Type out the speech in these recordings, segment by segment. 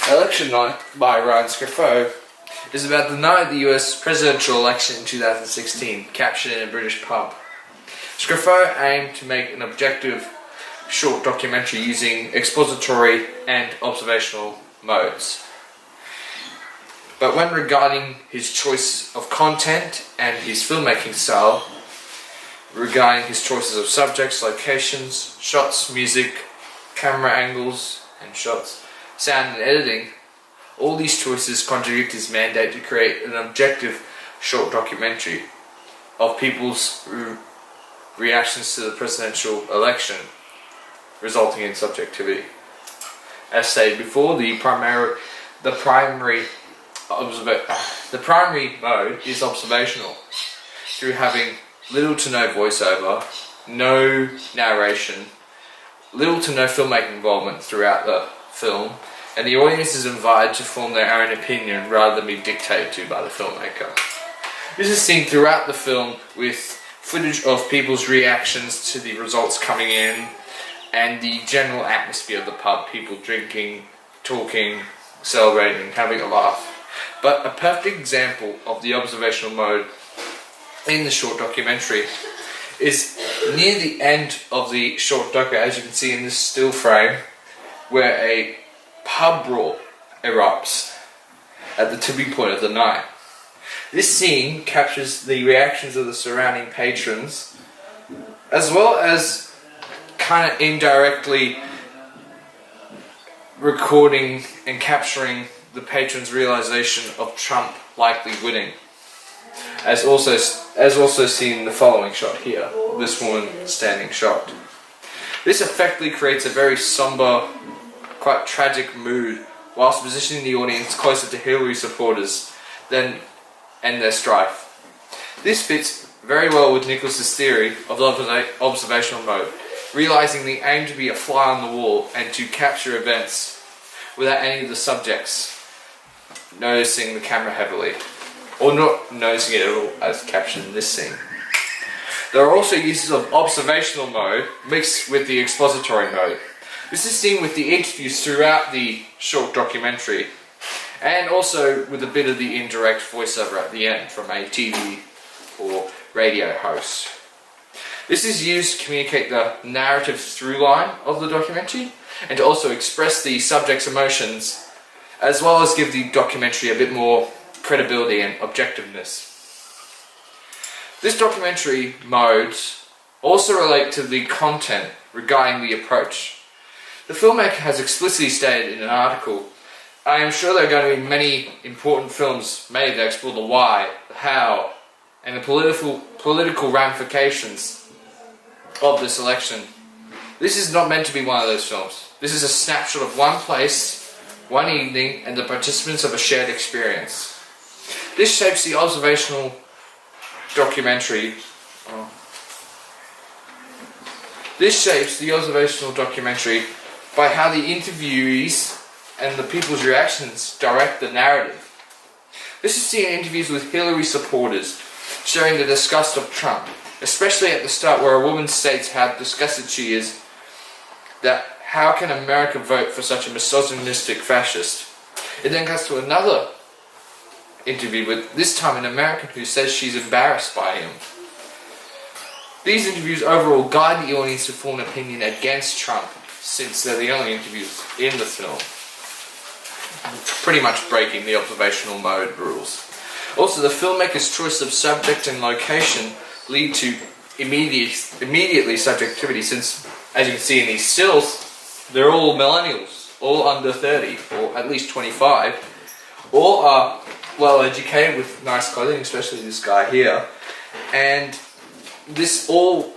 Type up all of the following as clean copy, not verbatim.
Election Night by Ryan Scriffo is about the night of the US presidential election in 2016, captured in a British pub. Scriffo aimed to make an objective short documentary using expository and observational modes. But when regarding his choice of content and his filmmaking style, regarding his choices of subjects, locations, shots, music, camera angles and shots, sound and editing, all these choices contradict his mandate to create an objective short documentary of people's reactions to the presidential election, resulting in subjectivity. As stated before, the primary mode is observational, through having little to no voiceover, no narration, little to no filmmaking involvement throughout the film, and the audience is invited to form their own opinion rather than be dictated to by the filmmaker. This is seen throughout the film with footage of people's reactions to the results coming in and the general atmosphere of the pub, people drinking, talking, celebrating, having a laugh. But a perfect example of the observational mode in the short documentary is near the end of the short docu, as you can see in this still frame, where a pub brawl erupts at the tipping point of the night. This scene captures the reactions of the surrounding patrons, as well as kind of indirectly recording and capturing the patrons' realization of Trump likely winning, as also seen in the following shot here, this woman standing shocked. This effectively creates a very somber, quite tragic mood, whilst positioning the audience closer to Hillary supporters and their strife. This fits very well with Nicholas's theory of the observational mode, realizing the aim to be a fly on the wall and to capture events without any of the subjects noticing the camera heavily, or not noticing it at all, as captured in this scene. There are also uses of observational mode mixed with the expository mode. This is seen with the interviews throughout the short documentary, and also with a bit of the indirect voiceover at the end from a TV or radio host. This is used to communicate the narrative through line of the documentary and to also express the subject's emotions, as well as give the documentary a bit more credibility and objectiveness. This documentary modes also relate to the content regarding the approach. The filmmaker has explicitly stated in an article, "I am sure there are going to be many important films made that explore the why, the how, and the political ramifications of this election. This is not meant to be one of those films. This is a snapshot of one place, one evening, and the participants of a shared experience." This shapes the observational documentary. By how the interviewees and the people's reactions direct the narrative. This is seen in interviews with Hillary supporters, showing the disgust of Trump, especially at the start where a woman states how disgusted she is that how can America vote for such a misogynistic fascist. It then cuts to another interview with, this time, an American who says she's embarrassed by him. These interviews overall guide the audience to form an opinion against Trump, since they're the only interviews in the film, pretty much breaking the observational mode rules. Also, the filmmaker's choice of subject and location lead to immediately subjectivity, since, as you can see in these stills, they're all millennials, all under 30, or at least 25, all are well educated with nice clothing, especially this guy here, and this all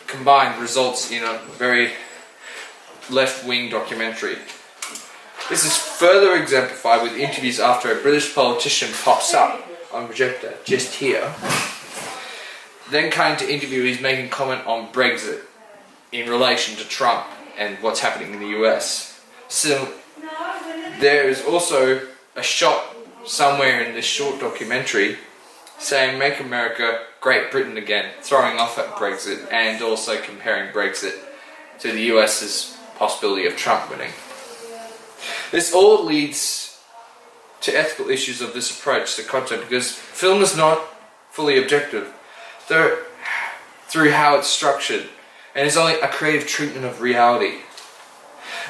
combined results in a very left-wing documentary. This is further exemplified with interviews after a British politician pops up on projector just here, then cutting to interviewees making comment on Brexit in relation to Trump and what's happening in the US. So there is also a shot somewhere in this short documentary saying "Make America Great Britain Again," throwing off at Brexit and also comparing Brexit to the US's possibility of Trump winning. This all leads to ethical issues of this approach to content, because film is not fully objective through how it's structured, and is only a creative treatment of reality.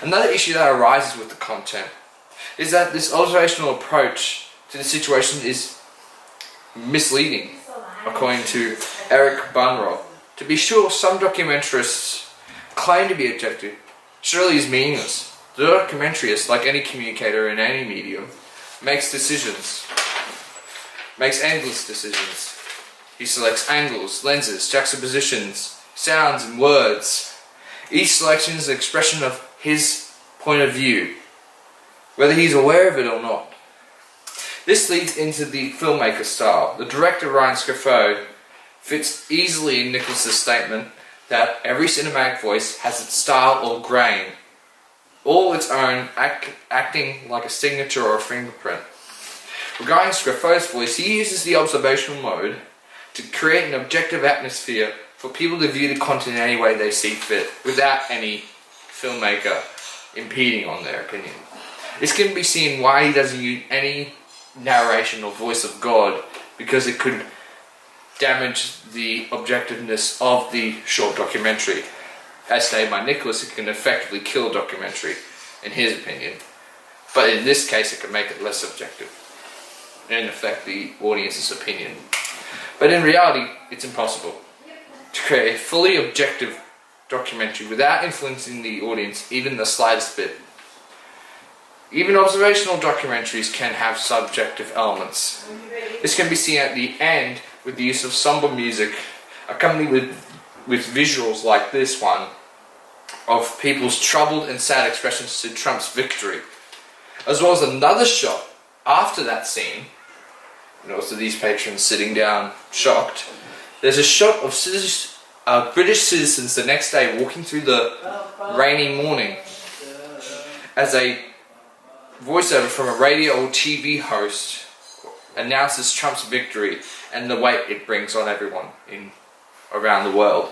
Another issue that arises with the content is that this observational approach to the situation is misleading, according to Eric Bunroth. To be sure, some documentarists claim to be objective. Surely is meaningless. The documentarist, like any communicator in any medium, makes endless decisions. He selects angles, lenses, juxtapositions, sounds and words. Each selection is an expression of his point of view, whether he's aware of it or not. This leads into the filmmaker style. The director Ryan Scofield fits easily in Nicholas's statement that every cinematic voice has its style or grain, all its own, acting like a signature or a fingerprint. Regarding Scofield's voice, he uses the observational mode to create an objective atmosphere for people to view the content in any way they see fit, without any filmmaker impeding on their opinion. This can be seen why he doesn't use any narration or voice of God, because it could damage the objectiveness of the short documentary. As stated by Nicholas, it can effectively kill a documentary, in his opinion. But in this case, it can make it less objective and affect the audience's opinion. But in reality, it's impossible to create a fully objective documentary without influencing the audience even the slightest bit. Even observational documentaries can have subjective elements. This can be seen at the end with the use of somber music accompanied with visuals like this one of people's troubled and sad expressions to Trump's victory, as well as another shot after that scene, and also these patrons sitting down shocked. There's a shot of British citizens the next day walking through the rainy morning as a voiceover from a radio or TV host announces Trump's victory and the weight it brings on everyone around the world.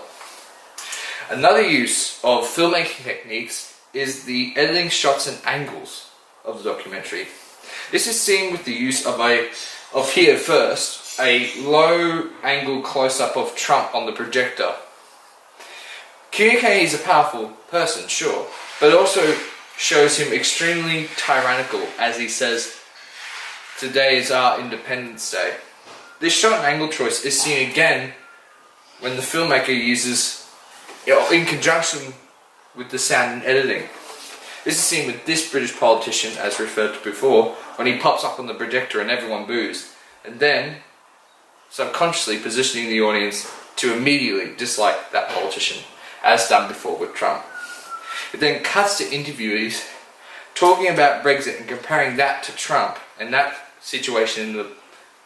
Another use of filmmaking techniques is the editing shots and angles of the documentary. This is seen with the use of here first, a low angle close-up of Trump on the projector. Communicating is a powerful person, sure, but it also shows him extremely tyrannical, as he says, "Today is our Independence Day." This shot and angle choice is seen again when the filmmaker uses, in conjunction with the sound and editing. This is seen with this British politician, as referred to before, when he pops up on the projector and everyone boos, and then subconsciously positioning the audience to immediately dislike that politician, as done before with Trump. It then cuts to interviewees talking about Brexit and comparing that to Trump and that situation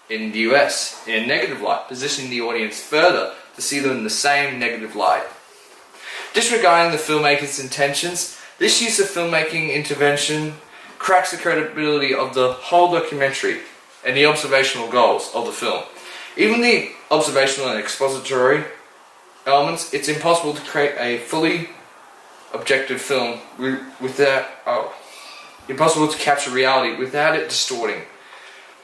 in the US in a negative light, positioning the audience further to see them in the same negative light. Disregarding the filmmaker's intentions, this use of filmmaking intervention cracks the credibility of the whole documentary and the observational goals of the film. Even the observational and expository elements, it's impossible to create a fully objective film impossible to capture reality without it distorting.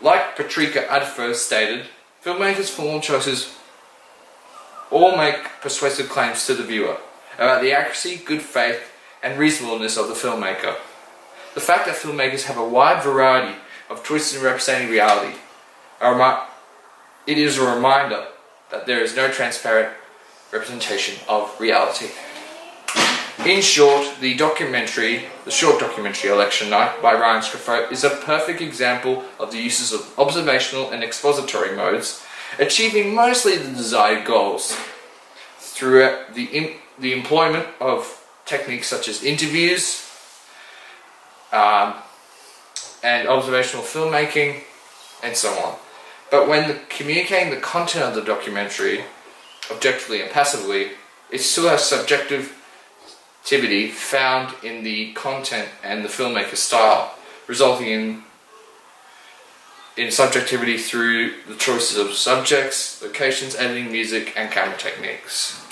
Like Patrika Adfo stated, filmmakers' film choices all make persuasive claims to the viewer about the accuracy, good faith, and reasonableness of the filmmaker. The fact that filmmakers have a wide variety of choices in representing reality, it is a reminder that there is no transparent representation of reality. In short, the short documentary Election Night by Ryan Scofield is a perfect example of the uses of observational and expository modes, achieving mostly the desired goals through the employment of techniques such as interviews and observational filmmaking and so on. But when communicating the content of the documentary objectively and passively, it still has subjectivity found in the content and the filmmaker's style, resulting in subjectivity through the choices of subjects, locations, editing, music, and camera techniques.